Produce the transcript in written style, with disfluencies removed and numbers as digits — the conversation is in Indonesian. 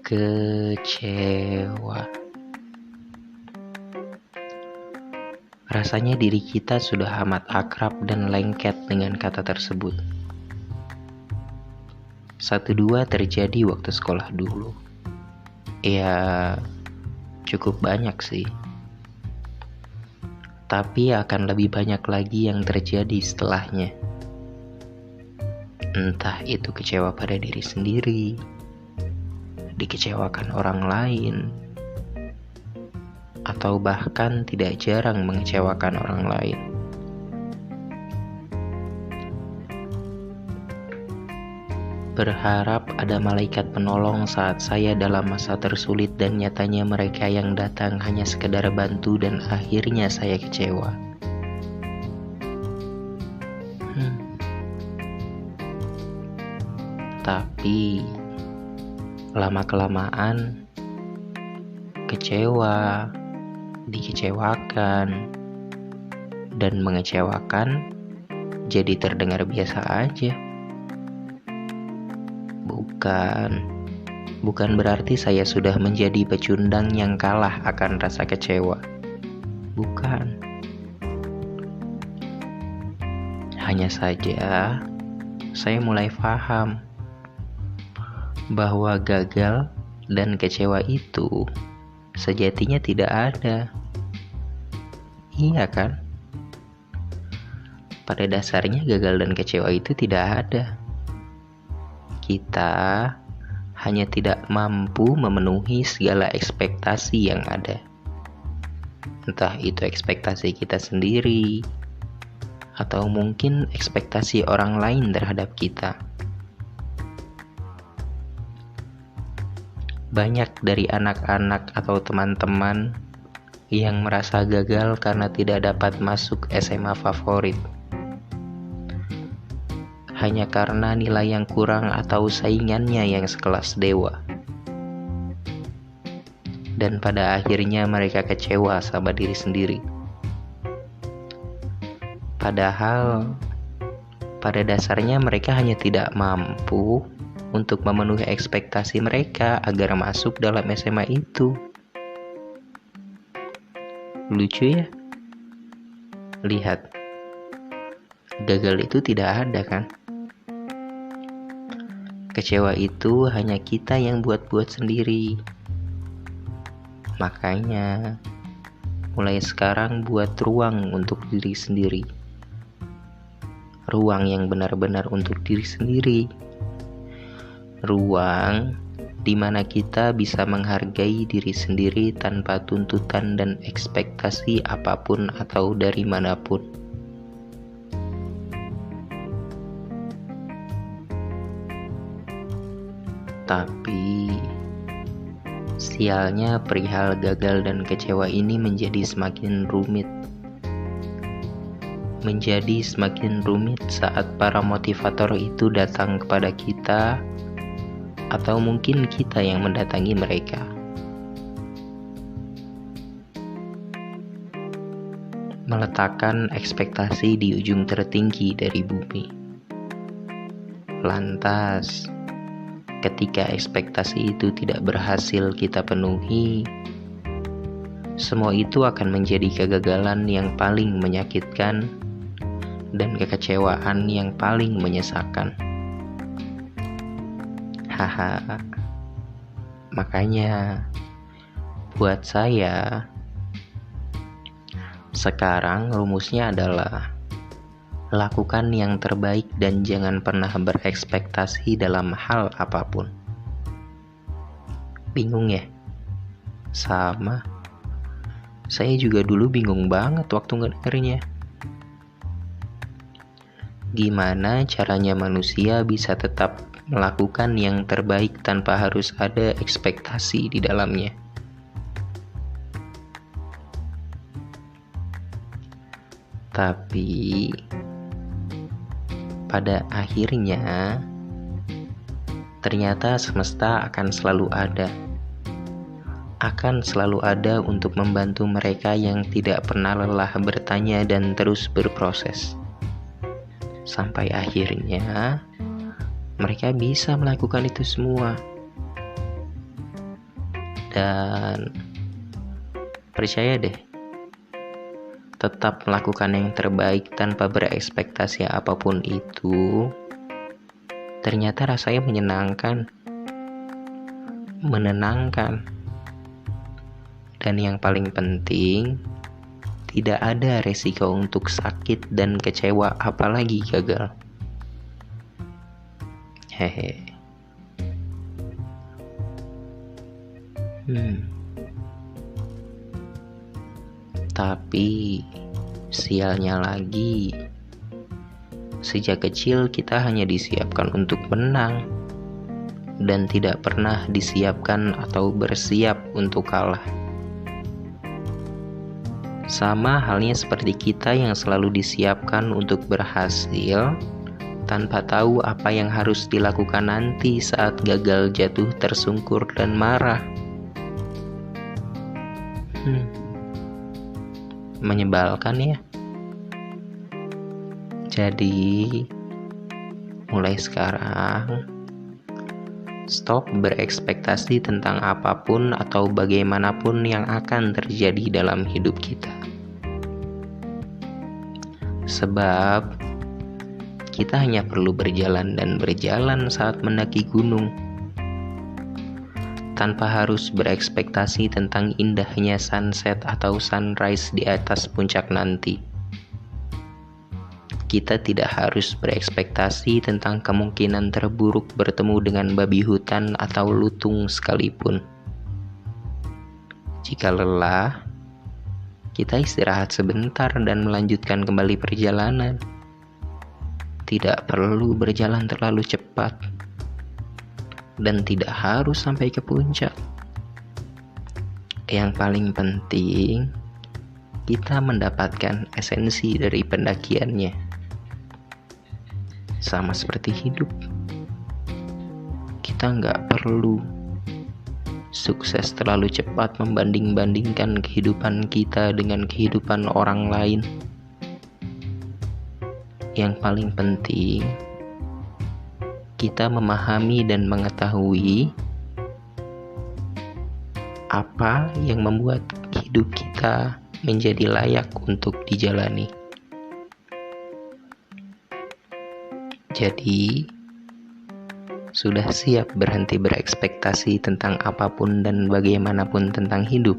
Kecewa. Rasanya diri kita sudah amat akrab dan lengket dengan kata tersebut. 1-2 terjadi waktu sekolah dulu. Ya, cukup banyak sih. Tapi akan lebih banyak lagi yang terjadi setelahnya. Entah itu kecewa pada diri sendiri, dikecewakan orang lain, atau bahkan tidak jarang mengecewakan orang lain. Berharap ada malaikat penolong saat saya dalam masa tersulit dan nyatanya mereka yang datang hanya sekedar bantu dan akhirnya saya kecewa. Tapi lama-kelamaan kecewa, dikecewakan, dan mengecewakan jadi terdengar biasa aja. Bukan berarti saya sudah menjadi pecundang yang kalah akan rasa kecewa. Bukan. Hanya saja saya mulai paham bahwa gagal dan kecewa itu sejatinya tidak ada. Iya kan? Pada dasarnya gagal dan kecewa itu tidak ada. Kita hanya tidak mampu memenuhi segala ekspektasi yang ada. Entah itu ekspektasi kita sendiri, atau mungkin ekspektasi orang lain terhadap kita. Banyak dari anak-anak atau teman-teman yang merasa gagal karena tidak dapat masuk SMA favorit. Hanya karena nilai yang kurang atau saingannya yang sekelas dewa. Dan pada akhirnya mereka kecewa sama diri sendiri. Padahal pada dasarnya mereka hanya tidak mampu untuk memenuhi ekspektasi mereka agar masuk dalam SMA itu. Lucu ya? Lihat, gagal itu tidak ada kan? Kecewa itu hanya kita yang buat-buat sendiri. Makanya, mulai sekarang buat ruang untuk diri sendiri. Ruang yang benar-benar untuk diri sendiri. Ruang di mana kita bisa menghargai diri sendiri tanpa tuntutan dan ekspektasi apapun atau dari manapun. Tapi sialnya perihal gagal dan kecewa ini menjadi semakin rumit. Menjadi semakin rumit saat para motivator itu datang kepada kita, atau mungkin kita yang mendatangi mereka. Meletakkan ekspektasi di ujung tertinggi dari bumi. Lantas, ketika ekspektasi itu tidak berhasil kita penuhi, semua itu akan menjadi kegagalan yang paling menyakitkan dan kekecewaan yang paling menyesakan. Haha. Makanya buat saya sekarang rumusnya adalah lakukan yang terbaik dan jangan pernah berekspektasi dalam hal apapun. Bingung ya? Sama. Saya juga dulu bingung banget waktu ngedengerinnya. Gimana caranya manusia bisa tetap melakukan yang terbaik tanpa harus ada ekspektasi di dalamnya? Tapi pada akhirnya ternyata semesta akan selalu ada. Akan selalu ada untuk membantu mereka yang tidak pernah lelah bertanya dan terus berproses. Sampai akhirnya mereka bisa melakukan itu semua. Dan percaya deh, tetap melakukan yang terbaik tanpa berekspektasi apapun itu ternyata rasanya menenangkan, dan yang paling penting, tidak ada resiko untuk sakit dan kecewa, apalagi gagal. Hehe. Tapi sialnya lagi, sejak kecil kita hanya disiapkan untuk menang dan tidak pernah disiapkan atau bersiap untuk kalah. Sama halnya seperti kita yang selalu disiapkan untuk berhasil tanpa tahu apa yang harus dilakukan nanti saat gagal, jatuh, tersungkur, dan marah. Menyebalkan ya. Jadi mulai sekarang stop berekspektasi tentang apapun atau bagaimanapun yang akan terjadi dalam hidup kita. Sebab kita hanya perlu berjalan dan berjalan saat mendaki gunung, tanpa harus berekspektasi tentang indahnya sunset atau sunrise di atas puncak nanti. Kita tidak harus berekspektasi tentang kemungkinan terburuk bertemu dengan babi hutan atau lutung sekalipun. Jika lelah, kita istirahat sebentar dan melanjutkan kembali perjalanan. Tidak perlu berjalan terlalu cepat, dan tidak harus sampai ke puncak. Yang paling penting, kita mendapatkan esensi dari pendakiannya. Sama seperti hidup, kita nggak perlu sukses terlalu cepat membanding-bandingkan kehidupan kita dengan kehidupan orang lain. Yang paling penting, kita memahami dan mengetahui apa yang membuat hidup kita menjadi layak untuk dijalani. Jadi, sudah siap berhenti berekspektasi tentang apapun dan bagaimanapun tentang hidup?